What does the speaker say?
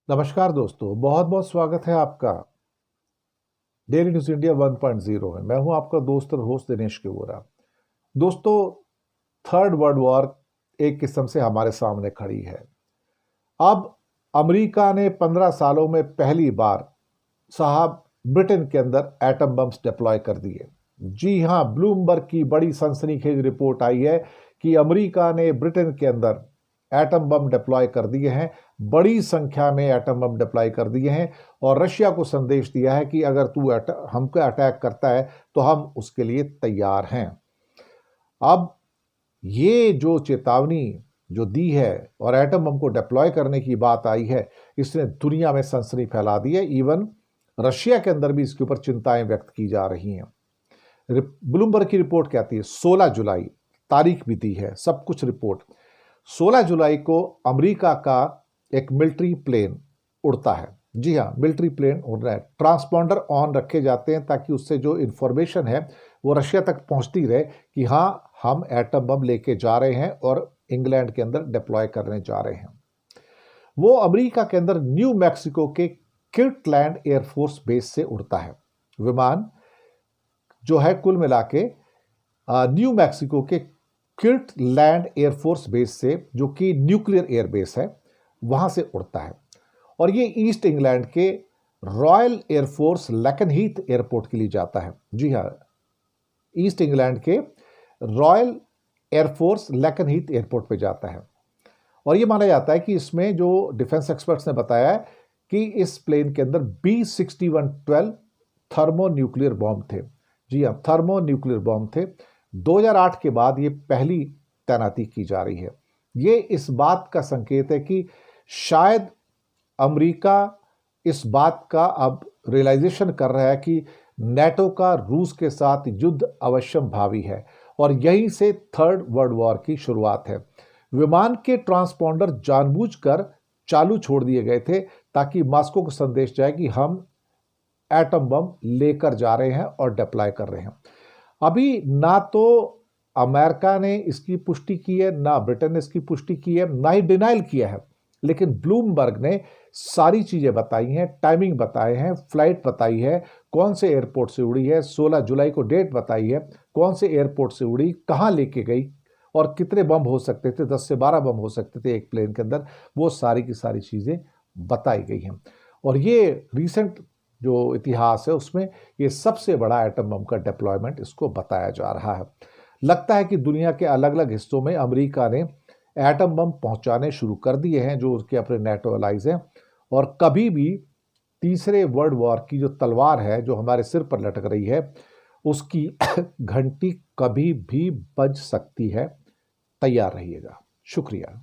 नमस्कार दोस्तों, बहुत बहुत स्वागत है आपका डेली न्यूज इंडिया 1.0 में। मैं हूं आपका दोस्त और होस्ट दिनेश के वोरा। दोस्तों, थर्ड वर्ल्ड वॉर एक किस्म से हमारे सामने खड़ी है। अब अमेरिका ने 15 सालों में पहली बार साहब ब्रिटेन के अंदर एटम बम्स डिप्लॉय कर दिए। जी हां, ब्लूमबर्ग की बड़ी सनसनीखेज रिपोर्ट आई है कि अमेरिका ने ब्रिटेन के अंदर एटम बम डिप्लॉय कर दिए हैं, बड़ी संख्या में एटम बम डिप्लॉय कर दिए हैं और रशिया को संदेश दिया है कि अगर तू हमको अटैक करता है तो हम उसके लिए तैयार हैं। अब ये जो चेतावनी जो दी है और एटम बम को डिप्लॉय करने की बात आई है, इसने दुनिया में सनसनी फैला दी है। इवन रशिया के अंदर भी इसके ऊपर चिंताएं व्यक्त की जा रही हैं। ब्लूमबर्ग की रिपोर्ट कहती है 16 जुलाई तारीख भी दी है, सब कुछ रिपोर्ट। 16 जुलाई को अमेरिका का एक मिलिट्री प्लेन उड़ता है। जी हाँ, मिलिट्री प्लेन उड़ रहा है। ट्रांसपॉन्डर ऑन रखे जाते हैं ताकि उससे जो इंफॉर्मेशन है वो रशिया तक पहुंचती रहे कि हाँ, हम एटम बम लेके जा रहे हैं और इंग्लैंड के अंदर डिप्लॉय करने जा रहे हैं। वो अमेरिका के अंदर न्यू मैक्सिको के किर्टलैंड एयरफोर्स बेस से उड़ता है। विमान जो है कुल मिला के न्यू मैक्सिको के किर्टलैंड एयरफोर्स बेस से, जो कि न्यूक्लियर एयरबेस है, वहां से उड़ता है। और ये ईस्ट इंग्लैंड के रॉयल एयरफोर्स लैकनहीथ एयरपोर्ट के लिए जाता है। जी हाँ, ईस्ट इंग्लैंड के रॉयल एयरफोर्स लैकनहीथ एयरपोर्ट पे जाता है। और ये माना जाता है कि इसमें जो डिफेंस एक्सपर्ट्स ने बताया है कि इस प्लेन के अंदर B-6112 थर्मो न्यूक्लियर बॉम्ब थे। जी हाँ, थर्मो न्यूक्लियर बॉम्ब थे। 2008 के बाद ये पहली तैनाती की जा रही है। ये इस बात का संकेत है कि शायद अमेरिका इस बात का अब रियलाइजेशन कर रहा है कि नेटो का रूस के साथ युद्ध अवश्यम भावी है और यहीं से थर्ड वर्ल्ड वॉर की शुरुआत है। विमान के ट्रांसपॉन्डर जानबूझकर चालू छोड़ दिए गए थे ताकि मॉस्को को संदेश जाए कि हम एटम बम लेकर जा रहे हैं और डिप्लॉय कर रहे हैं। अभी ना तो अमेरिका ने इसकी पुष्टि की है, ना ब्रिटेन ने इसकी पुष्टि की है, ना ही डिनाइल किया है, लेकिन ब्लूमबर्ग ने सारी चीजें बताई हैं, टाइमिंग बताए हैं, फ्लाइट बताई है, कौन से एयरपोर्ट से उड़ी है, 16 जुलाई को डेट बताई है, कौन से एयरपोर्ट से उड़ी, कहां लेके गई और कितने बम हो सकते थे, 10 से 12 बम हो सकते थे एक प्लेन के अंदर, वो सारी की सारी चीजें बताई गई हैं। और ये रीसेंट जो इतिहास है उसमें ये सबसे बड़ा एटम बम का डिप्लॉयमेंट इसको बताया जा रहा है। लगता है कि दुनिया के अलग अलग हिस्सों में अमेरिका ने एटम बम पहुंचाने शुरू कर दिए हैं, जो उसके अपने नेटो अलाइज हैं। और कभी भी तीसरे वर्ल्ड वॉर की जो तलवार है जो हमारे सिर पर लटक रही है, उसकी घंटी कभी भी बज सकती है। तैयार रहिएगा। शुक्रिया।